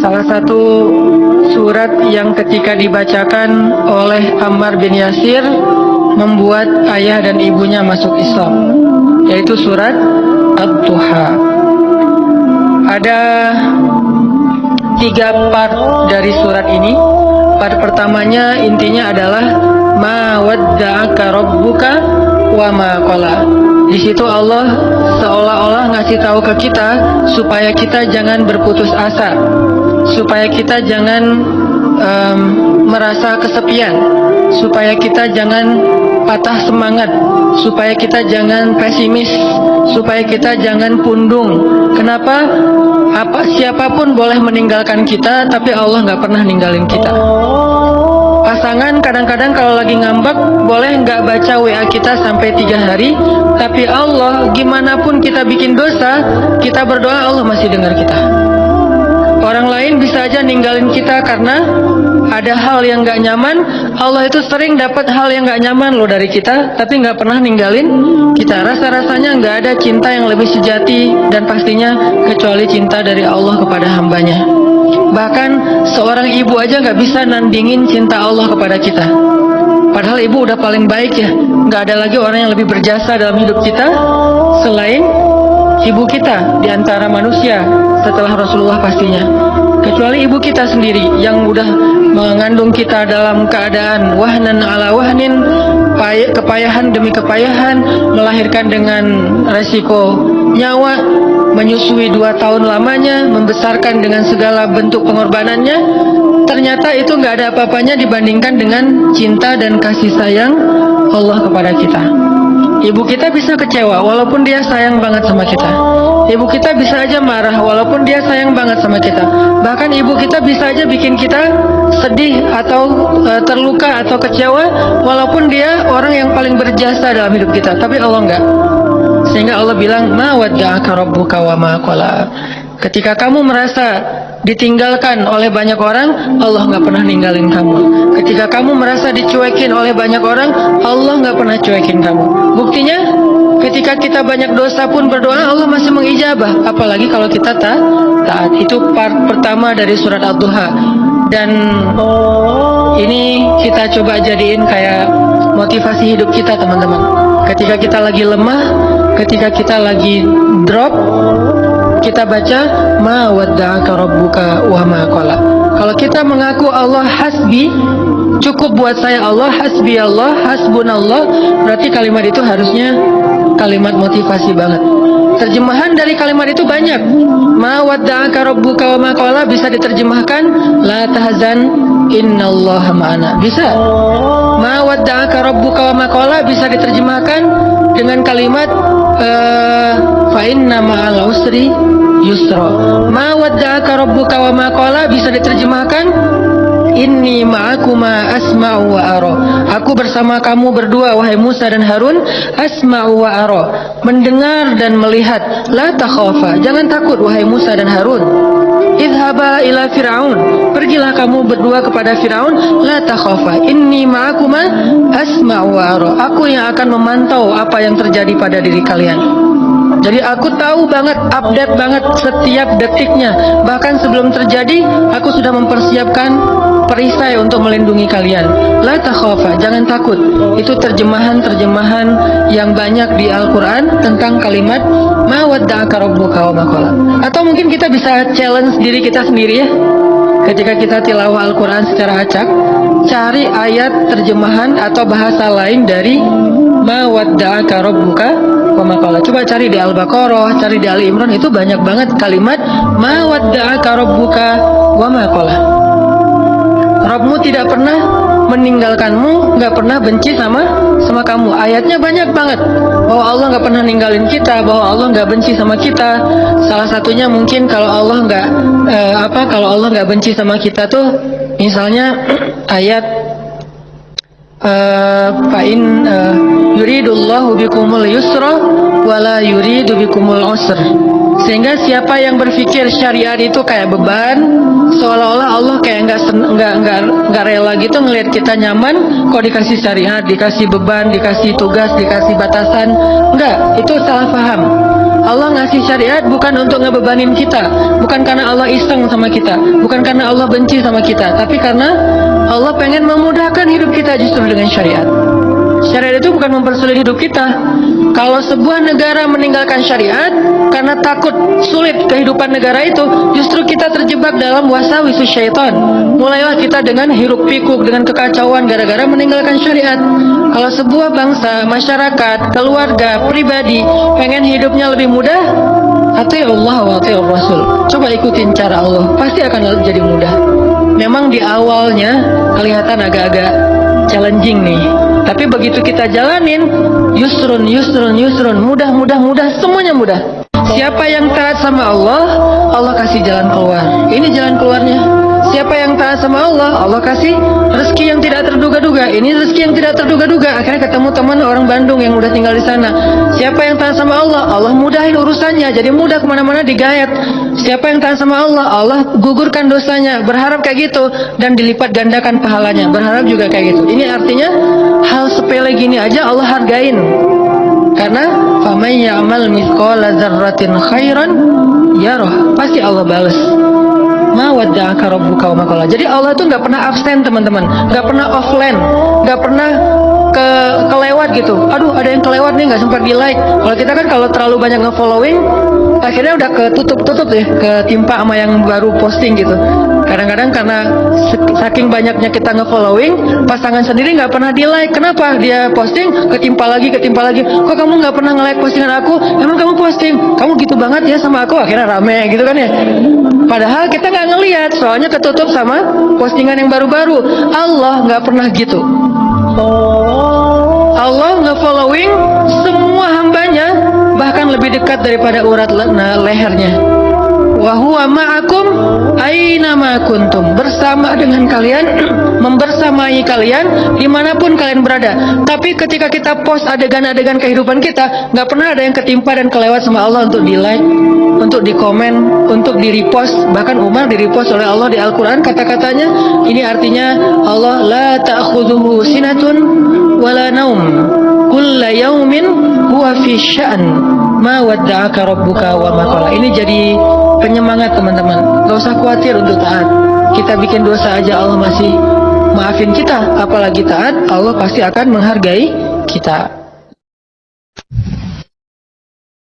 Salah satu surat yang ketika dibacakan oleh Ammar bin Yasir membuat ayah dan ibunya masuk Islam, yaitu surat Ad-Duha. Ada 3 part dari surat ini. Part pertamanya intinya adalah ma wadda'aka rabbuka wa ma qala. Di situ Allah seolah-olah ngasih tahu ke kita supaya kita jangan berputus asa, supaya kita jangan merasa kesepian, supaya kita jangan patah semangat, supaya kita jangan pesimis, supaya kita jangan pundung. Kenapa? Siapapun boleh meninggalkan kita, tapi Allah nggak pernah ninggalin kita. Pasangan kadang-kadang kalau lagi ngambek boleh nggak baca WA kita sampai 3 hari, tapi Allah gimana pun kita bikin dosa, kita berdoa Allah masih dengar kita. Orang lain bisa aja ninggalin kita karena ada hal yang nggak nyaman. Allah itu sering dapat hal yang nggak nyaman loh dari kita, tapi nggak pernah ninggalin kita. Rasa-rasanya nggak ada cinta yang lebih sejati dan pastinya kecuali cinta dari Allah kepada hambanya. Bahkan seorang ibu aja nggak bisa nandingin cinta Allah kepada kita. Padahal ibu udah paling baik ya. Nggak ada lagi orang yang lebih berjasa dalam hidup kita selain ibu kita di antara manusia setelah Rasulullah pastinya. Kecuali ibu kita sendiri yang udah mengandung kita dalam keadaan wahnan ala wahnin, kepayahan demi kepayahan, melahirkan dengan resiko nyawa, menyusui 2 tahun lamanya, membesarkan dengan segala bentuk pengorbanannya. Ternyata itu nggak ada apa-apanya dibandingkan dengan cinta dan kasih sayang Allah kepada kita. Ibu kita bisa kecewa walaupun dia sayang banget sama kita. Ibu kita bisa aja marah walaupun dia sayang banget sama kita. Bahkan ibu kita bisa aja bikin kita sedih atau terluka atau kecewa walaupun dia orang yang paling berjasa dalam hidup kita. Tapi Allah enggak. Sehingga Allah bilang ma wadda'aka rabbuka wa ma qala. Ketika kamu merasa ditinggalkan oleh banyak orang, Allah nggak pernah ninggalin kamu. Ketika kamu merasa dicuekin oleh banyak orang, Allah nggak pernah cuekin kamu. Buktinya, ketika kita banyak dosa pun berdoa, Allah masih mengijabah. Apalagi kalau kita taat. Itu part pertama dari surat Ad-Duha. Dan ini kita coba jadiin kayak motivasi hidup kita, teman-teman. Ketika kita lagi lemah, ketika kita lagi drop, kita baca ma wadda'aka rabbuka wa ma qala. Kalau kita mengaku Allah hasbi, cukup buat saya Allah, hasbi Allah, hasbunallah, berarti kalimat itu harusnya kalimat motivasi banget. Terjemahan dari kalimat itu banyak. Ma wadda'aka rabbuka wa ma qala bisa diterjemahkan la tahzan innallaha ma'ana. Bisa. Ma wadda'aka rabbuka wa ma qala bisa diterjemahkan dengan kalimat fa inna ma'al usri yusra. Ma wadda'aka rabbuka wa ma qala bisa diterjemahkan inni ma'akuma asma'u wa ara. Aku bersama kamu berdua wahai Musa dan Harun, asma'u wa ara, mendengar dan melihat. La takhafa, jangan takut wahai Musa dan Harun. Idhaba ila Fir'aun, pergilah kamu berdua kepada Fir'aun. La takhafa, inni ma'akuma asma'u wa ara. Aku yang akan memantau apa yang terjadi pada diri kalian. Jadi aku tahu banget, update banget setiap detiknya. Bahkan sebelum terjadi, aku sudah mempersiapkan perisai untuk melindungi kalian. La takhafa, jangan takut. Itu terjemahan-terjemahan yang banyak di Al-Quran tentang kalimat ma wadda'aka rabbuka wa ma qala. Atau mungkin kita bisa challenge diri kita sendiri ya. Ketika kita tilawah Al-Quran secara acak, cari ayat terjemahan atau bahasa lain dari ma wadda'aka rabbuka wa ma qala. Coba cari di Al-Baqarah, cari di Ali Imran, itu banyak banget kalimat ma wadda'aka rabbuka wa ma qala. Rabbmu tidak pernah meninggalkanmu, nggak pernah benci sama kamu. Ayatnya banyak banget bahwa Allah nggak pernah ninggalin kita, bahwa Allah nggak benci sama kita. Salah satunya mungkin kalau Allah nggak benci sama kita tuh, misalnya ayat fa'in yuridullahu bikumul yusra wala yuridu bikumul usr. Sehingga siapa yang berpikir syariat itu kayak beban, seolah-olah Allah kayak nggak rela gitu ngelihat kita nyaman, kok dikasih syariat, dikasih beban, dikasih tugas, dikasih batasan. Enggak, itu salah paham. Allah ngasih syariat bukan untuk ngebebanin kita, bukan karena Allah iseng sama kita, bukan karena Allah benci sama kita, tapi karena Allah pengen memudahkan hidup kita justru dengan syariat. Syariat itu bukan mempersulit hidup kita. Kalau sebuah negara meninggalkan syariat karena takut sulit kehidupan negara itu, justru kita terjebak dalam wasawisus syaitan. Mulailah kita dengan hiruk pikuk, dengan kekacauan gara-gara meninggalkan syariat. Kalau sebuah bangsa, masyarakat, keluarga, pribadi pengen hidupnya lebih mudah, ati Allah wa ati Rasul. Coba ikutin cara Allah, pasti akan jadi mudah. Memang di awalnya kelihatan agak-agak challenging nih, tapi begitu kita jalanin, yusrun, mudah, semuanya mudah. Siapa yang taat sama Allah, Allah kasih jalan keluar. Ini jalan keluarnya. Siapa yang taat sama Allah, Allah kasih rezeki yang tidak terduga-duga. Ini rezeki yang tidak terduga-duga. Akhirnya ketemu teman orang Bandung yang udah tinggal di sana. Siapa yang taat sama Allah, Allah mudahin urusannya. Jadi mudah kemana-mana digayat. Siapa yang taat sama Allah, Allah gugurkan dosanya. Berharap kayak gitu dan dilipat gandakan pahalanya. Berharap juga kayak gitu. Ini artinya hal sepele gini aja Allah hargain. Karena faman ya'mal mithqala dzarratin khairan yarah, pasti Allah balas. Ma wadda'aka rabbuka wa ma qala. Jadi Allah tuh nggak pernah absen teman-teman, nggak pernah offline, nggak pernah kelewat gitu. Aduh, ada yang kelewat nih, nggak sempat di like. Kalau kita kan kalau terlalu banyak nge-following, akhirnya udah ketutup deh, ketimpa sama yang baru posting gitu. Kadang-kadang karena saking banyaknya kita nge-following, pasangan sendiri nggak pernah di like. Kenapa? Dia posting ketimpa lagi. Kok kamu nggak pernah nge-like postingan aku? Emang kamu posting? Kamu gitu banget ya sama aku? Akhirnya rame gitu kan ya. Padahal kita nggak ngelihat, soalnya ketutup sama postingan yang baru-baru. Allah nggak pernah gitu. Allah nge-following semua hambanya, bahkan lebih dekat daripada urat lehernya. Wa huwa ma'akum aina ma kuntum, bersama dengan kalian, membersamai kalian dimanapun kalian berada. Tapi ketika kita post adegan-adegan kehidupan kita, nggak pernah ada yang ketimpa dan kelewat sama Allah untuk di like, untuk di komen, untuk di repost. Bahkan Umar di repost oleh Allah di Al-Quran, kata-katanya ini artinya Allah la ta'khudhuhu sinatun wala naum kulla yaumin huwa fi sya'an ma wadda'aka rabbuka wa ma qala. Ini jadi penyemangat teman-teman. Gak usah khawatir untuk taat. Kita bikin dosa aja Allah masih maafin kita. Apalagi taat, Allah pasti akan menghargai kita.